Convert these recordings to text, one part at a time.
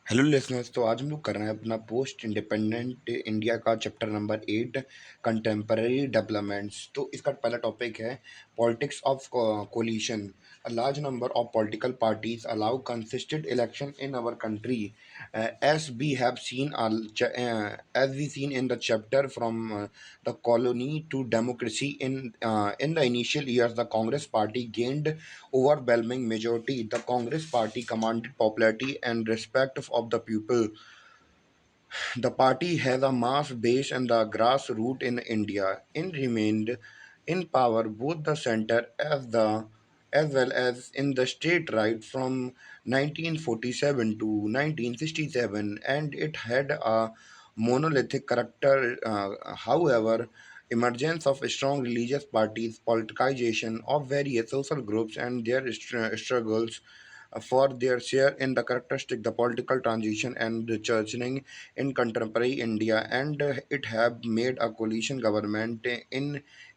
Hello listeners. तो आज हम लोग कर रहे हैं अपना पोस्ट इंडिपेंडेंट इंडिया का चैप्टर नंबर 8 कंटेम्पररी डेवलपमेंट्स। तो इसका पहला टॉपिक है politics of coalition. A large number of political parties allow consistent election in our country as we have seen as we seen in the chapter from the colony to democracy. In the initial years, the Congress party gained overwhelming majority. The Congress party commanded popularity and respect of the people. The party has a mass base and the grassroots in India. In remained in power both the center as well as in the state right from 1947 to 1967, and it had a monolithic character. However, emergence of strong religious parties, politicization of various social groups, and their struggles for their share in the characteristic, the political transition and the churching in contemporary India, and it have made a coalition government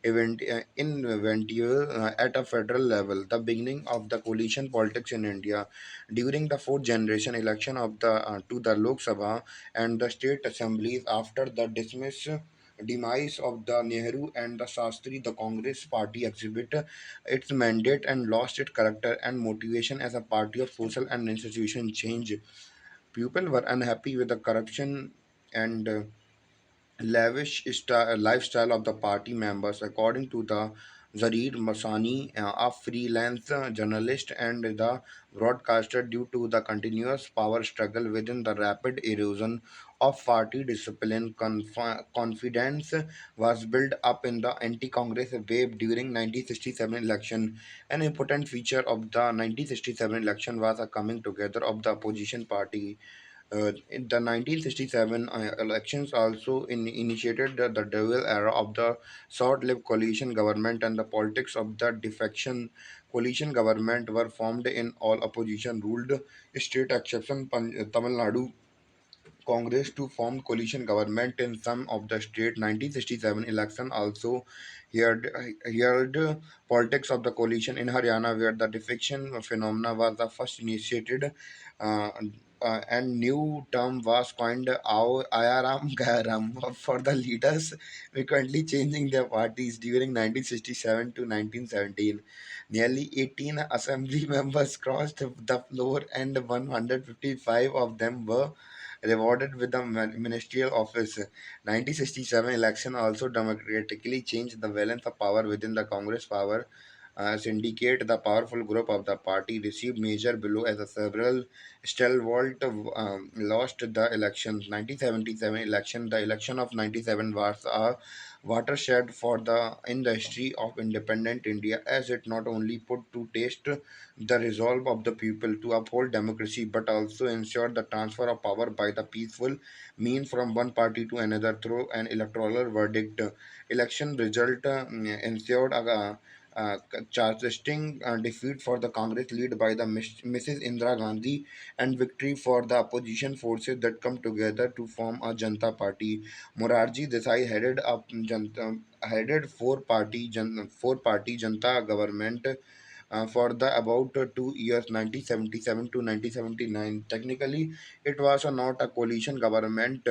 inventive at a federal level. The beginning of the coalition politics in India during the fourth generation election of the to the Lok Sabha and the state assemblies after the demise of the Nehru and the Shastri, the Congress party exhibit its mandate and lost its character and motivation as a party of social and institution change. People were unhappy with the corruption and lifestyle of the party members, according to the Zarir Masani, a freelance journalist and the broadcaster, due to the continuous power struggle within the rapid erosion of party discipline. Confidence was built up in the anti-Congress wave during 1967 election. An important feature of the 1967 election was a coming together of the opposition party. In the 1967 elections also initiated the dual era of the short-lived coalition government, and the politics of the defection. Coalition government were formed in all opposition ruled state exception Tamil Nadu Congress to form coalition government in some of the state. 1967 election also heard politics of the coalition in Haryana, where the defection phenomena was the first initiated. Uh, and new term was coined Ayaram Gayaram for the leaders frequently changing their parties during 1967 to 1917. Nearly 18 assembly members crossed the floor, and 155 of them were rewarded with the ministerial office. 1967 election also democratically changed the balance of power within the Congress power. Syndicate, the powerful group of the party, received major blow as a several stalwart lost the elections. 1977 election, the election of 97 was a watershed for the in the history of independent India, as it not only put to test the resolve of the people to uphold democracy, but also ensure the transfer of power by the peaceful means from one party to another through an electoral verdict. Election result ensured a charging defeat for the Congress led by the Mrs. Indira Gandhi, and victory for the opposition forces that come together to form a Janta Party. Morarji Desai headed four party Janta government for the about 2 years, 1977 to 1979. Technically, it was not a coalition government.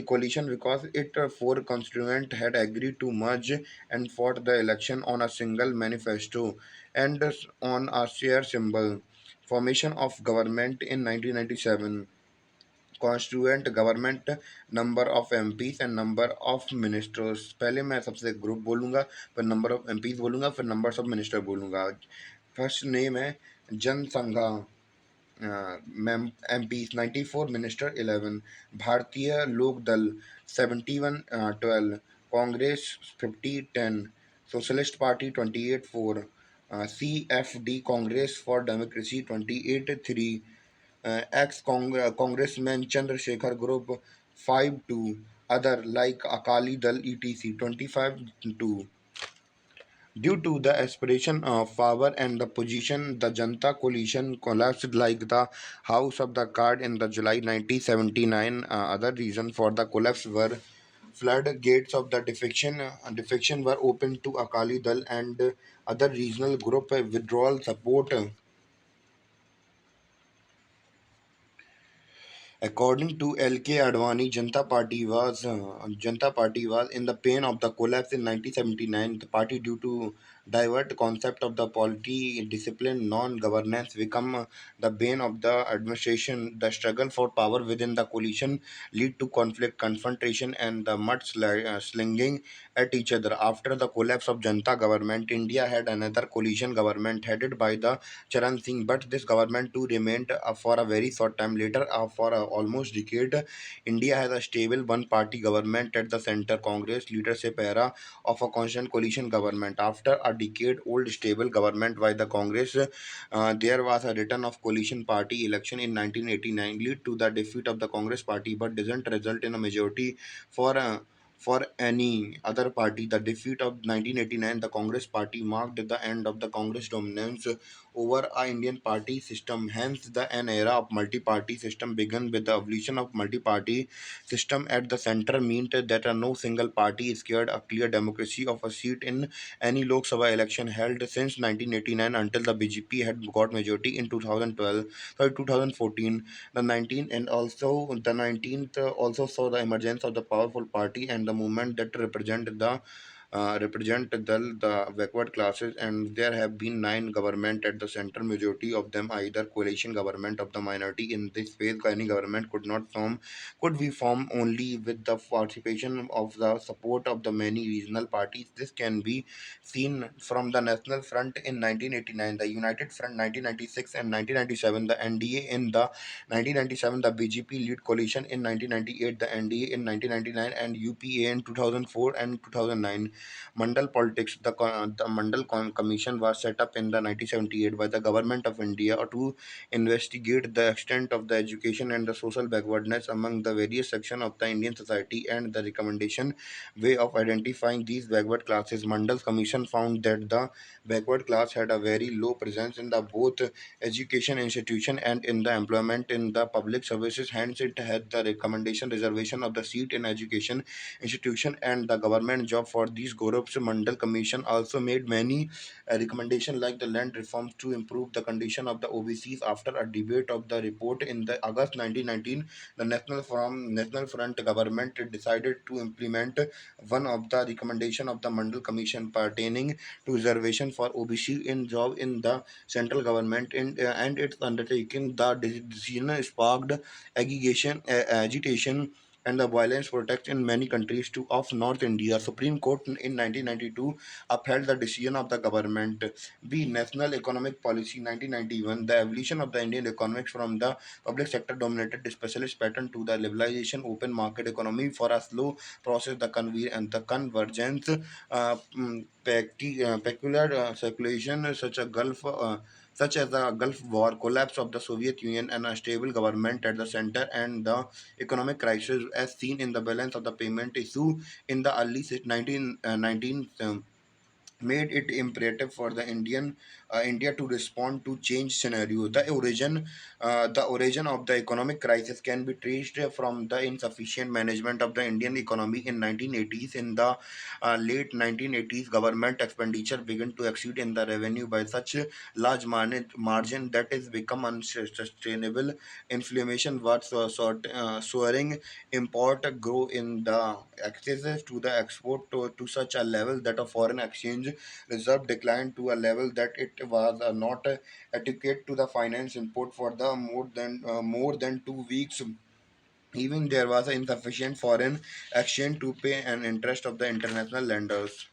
Coalition, because it four constituents had agreed to merge and fought the election on a single manifesto and on a share symbol. Formation of government in 1997. Constituent government, number of MPs and number of ministers. पहले मैं सबसे group बोलूँगा, फिर number of MPs बोलूँगा, फिर numbers of minister बोलूँगा। First name है जनसंघा, MPs 94, minister 11। भारतीय लोक दल 71-12, Congress 50-10, socialist party 28-4, CFD Congress for democracy 28-3, ex-congressman Chandrasekhar Group 5-2, other like Akali Dal etc 25-2. Due to the aspiration of power and the position, the Janta coalition collapsed like the house of the card in the July 1979. Other reasons for the collapse were floodgates of the defection. Defection were open to Akali Dal and other regional group withdrawal support. According to L.K. Advani, Janata Party was in the pain of the collapse in 1979. The party, due to divert concept of the polity, discipline, non-governance, become the bane of the administration. The struggle for power within the coalition lead to conflict, confrontation, and the slinging at each other. After the collapse of Janata government, India had another coalition government headed by the Charan Singh, but this government too remained for a very short time. Later, for almost decade, India has a stable one-party government at the center. Congress leadership era of a constant coalition government. After a decade-old stable government by the Congress, there was a return of coalition party election in 1989, lead to the defeat of the Congress party, but doesn't result in a majority for. For any other party, the defeat of 1989, the Congress party marked the end of the Congress dominance over a Indian party system. Hence, an era of multi-party system began with the evolution of multi-party system at the center meant that no single party secured a clear democracy of a seat in any Lok Sabha election held since 1989 until the BJP had got majority in 2012, sorry 2014. The 19th and also the 19th also saw the emergence of the powerful party and the movement that represent the backward classes, and there have been nine government at the center, majority of them either coalition government of the minority. In this phase, any government could be formed only with the participation of the support of the many regional parties. This can be seen from the National Front in 1989, the United Front 1996 and 1997, the NDA in the 1997, the BJP lead coalition in 1998, the NDA in 1999, and UPA in 2004 and 2009. Mandal politics. The Mandal Commission was set up in the 1978 by the Government of India to investigate the extent of the education and the social backwardness among the various sections of the Indian society and the recommendation way of identifying these backward classes. Mandal Commission found that the backward class had a very low presence in the both education institution and in the employment in the public services. Hence, it had the recommendation reservation of the seat in education institution and the government job for these groups. Mandal Commission also made many recommendations like the land reforms to improve the condition of the OBCs. After a debate of the report in the August 1919, the National Front government decided to implement one of the recommendation of the Mandal Commission pertaining to reservation for OBC in job in the central government, and its undertaking. The decision sparked agitation and the violence protest in many countries to of North India. Supreme Court in 1992 upheld the decision of the government. B. National Economic Policy 1991. The evolution of the Indian economics from the public sector dominated specialist pattern to the liberalization open market economy for a slow process. The convergence peculiar circulation such as the Gulf War, collapse of the Soviet Union, and a stable government at the center, and the economic crisis as seen in the balance of the payment issue in the early 19 made it imperative for the India to respond to change scenario. The origin of the economic crisis can be traced from the insufficient management of the Indian economy in 1980s. In the late 1980s, government expenditure began to exceed in the revenue by such a large margin that is become unsustainable. Inflation was soaring, import grow in the access to the export to such a level that a foreign exchange reserve declined to a level that it was not adequate to the finance input for the more than 2 weeks. Even there was insufficient foreign exchange to pay an interest of the international lenders.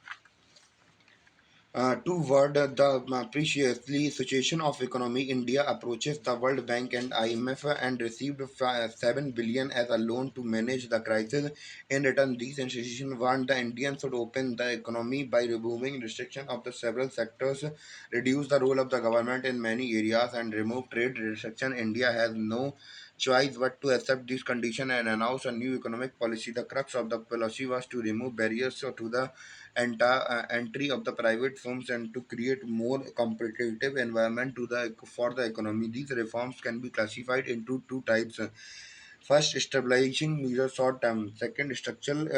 Toward the preciously situation of economy, India approaches the World Bank and IMF and received 7 billion as a loan to manage the crisis. In return, these institutions want the Indians should open the economy by removing restriction of the several sectors, reduce the role of the government in many areas, and remove trade restriction. India has no choice but to accept this condition and announce a new economic policy. The crux of the policy was to remove barriers to the entry of the private firms and to create more competitive environment for the economy. These reforms can be classified into two types. First, stabilizing measures short term. Second, structural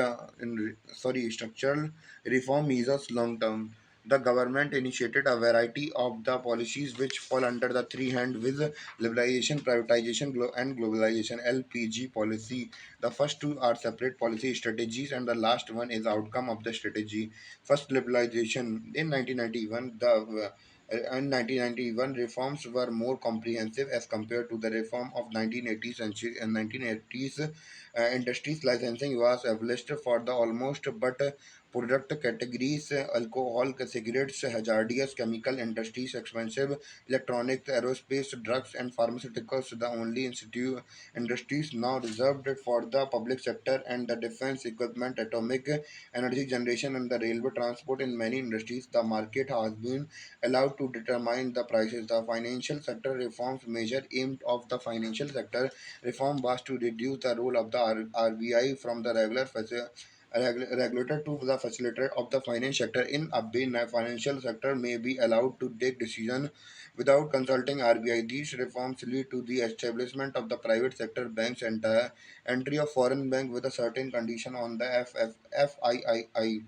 reform measures long term. The government initiated a variety of the policies which fall under the three hand with liberalization, privatization, and globalization (LPG) policy. The first two are separate policy strategies, and the last one is outcome of the strategy. First, liberalization in 1991. In 1991, reforms were more comprehensive as compared to the reform of 1980s and 1980s. Industries licensing was abolished for the almost but product categories: alcohol, cigarettes, hazardous chemical industries, expensive electronics, aerospace, drugs, and pharmaceuticals. The only industries now reserved for the public sector and the defense equipment, atomic energy generation, and the railway transport. In many industries, the market has been allowed to determine the prices. The financial sector reforms measure aimed of the financial sector reform was to reduce the role of the RBI from the regulator to the facilitator of the finance sector. In a bin, financial sector may be allowed to take decision without consulting RBI. These reforms lead to the establishment of the private sector banks and the entry of foreign bank with a certain condition on the FII,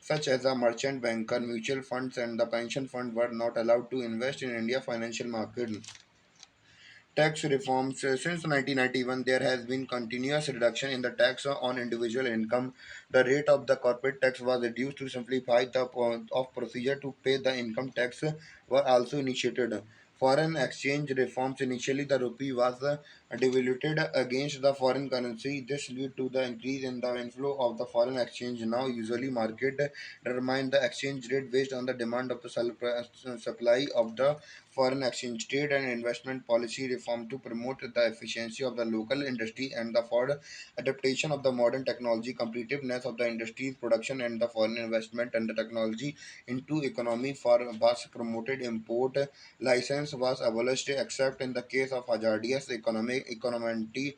such as a merchant banker, mutual funds, and the pension fund were not allowed to invest in India financial market. Tax reforms. Since 1991, there has been continuous reduction in the tax on individual income. The rate of the corporate tax was reduced to simplify the of procedure to pay the income tax were also initiated. Foreign exchange reforms. Initially, the rupee was devalued against the foreign currency. This led to the increase in the inflow of the foreign exchange. Now, usually market determine the exchange rate based on the demand of the supply of the foreign exchange. Trade and investment policy reform to promote the efficiency of the local industry and the for adaptation of the modern technology, competitiveness of the industry's production, and the foreign investment and the technology into economy for was promoted. Import license was abolished except in the case of hazardous environmentally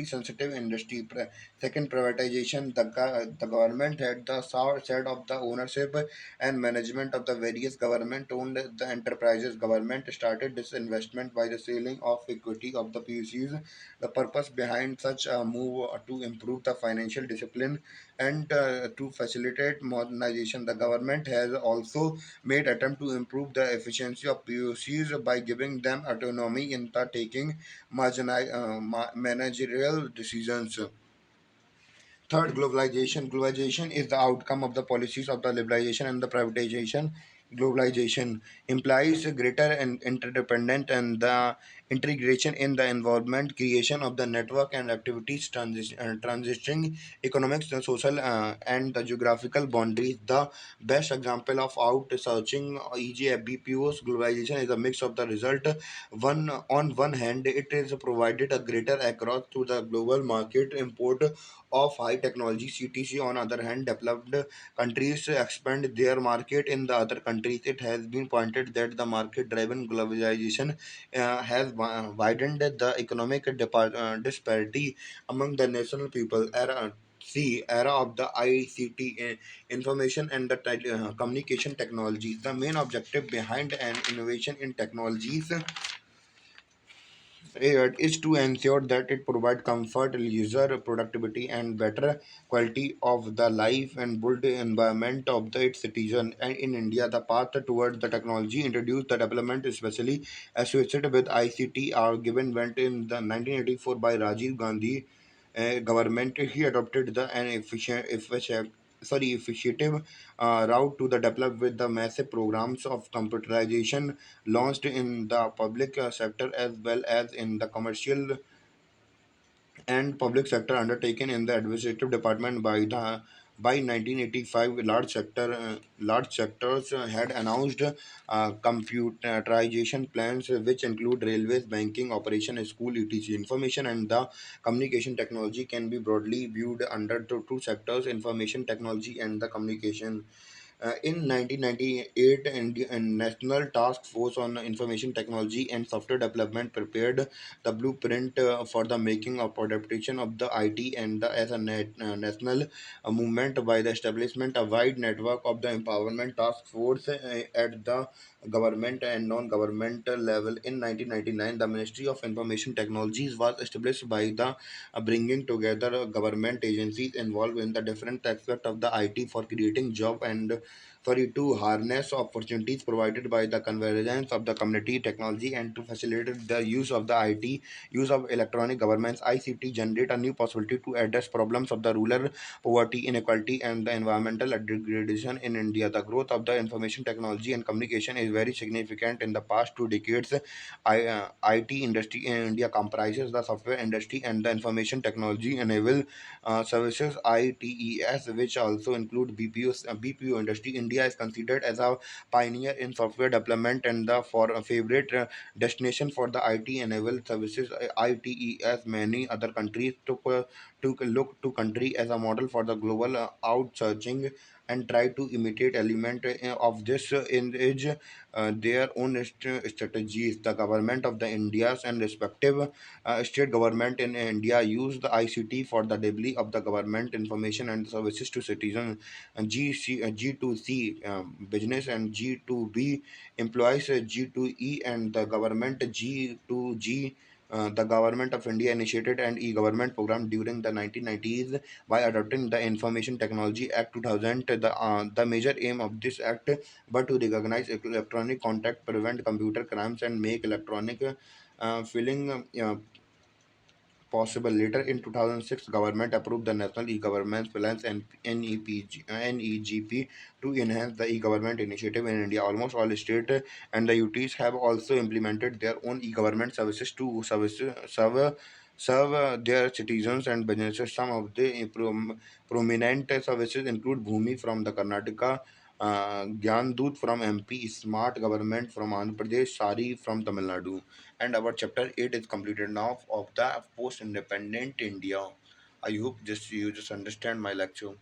sensitive industry. Second, privatization. The government had the side of the ownership and management of the various government owned the enterprises. Government started this investment by the selling of equity of the PUCs. The purpose behind such a move to improve the financial discipline and to facilitate modernization. The government has also made attempt to improve the efficiency of PUCs by giving them autonomy in the taking managerial decisions. Third, globalization. Globalization is the outcome of the policies of the liberalization and the privatization. Globalization implies a greater and interdependent and the integration in the environment, creation of the network and activities, transitioning economics, the social and the geographical boundaries. The best example of outsourcing, e.g., BPOs, globalization is a mix of the result. On one hand, it is provided a greater access to the global market, import of high technology. CTC, on other hand, developed countries expand their market in the other countries. It has been pointed that the market driven globalization has widened the economic disparity among the national people. Era of the ICT, information and the communication technologies. The main objective behind an innovation in technologies is to ensure that it provides comfort, user productivity, and better quality of the life and build the environment of its citizen. And in India, the path towards the technology introduced the development, especially associated with ICT, are given went in the 1984 by Rajiv Gandhi government. He adopted the an efficient route to the develop with the massive programs of computerization launched in the public sector as well as in the commercial and public sector undertaken in the administrative department by 1985. Large sectors had announced computerization plans which include railways, banking, operation, school, etc. Information and the communication technology can be broadly viewed under the two sectors: information technology and the communication. In 1998, and National Task Force on Information Technology and Software Development prepared the blueprint for the making of adaptation of the IT and the, as a national movement by the establishment a wide network of the empowerment task force at the government and non-governmental level. In 1999, the Ministry of Information Technologies was established by the bringing together government agencies involved in the different aspects of the IT for creating job and to harness opportunities provided by the convergence of the community technology and to facilitate the use of the IT, use of electronic governments. ICT generate a new possibility to address problems of the rural poverty, inequality, and the environmental degradation in India. The growth of the information technology and communication is very significant. In the past 2 decades, IT industry in India comprises the software industry and the information technology enable services ITES, which also include BPO industry. India is considered as a pioneer in software development and the for a favorite destination for the IT enabled services ITES. Many other countries took a look to country as a model for the global outsourcing and try to imitate element of this in age their own strategies. The government of the India's and respective state government in India use the ICT for the delivery of the government information and services to citizens. And G2C business and G2B employees, G2E and the government G2G. The government of India initiated an e-government program during the 1990s by adopting the Information Technology Act 2000. The major aim of this act but to recognize electronic contact, prevent computer crimes, and make electronic filing possible. Later in 2006, government approved the National E-Government Plans and NEGP to enhance the e-government initiative in India. Almost all states and the UTs have also implemented their own e-government services to serve their citizens and businesses. Some of the prominent services include Bhumi from the Karnataka, Gyan Doot from MP, Smart Government from Andhra Pradesh, Sari from Tamil Nadu. And our chapter 8 is completed now of the post independent India. I hope just you just understand my lecture.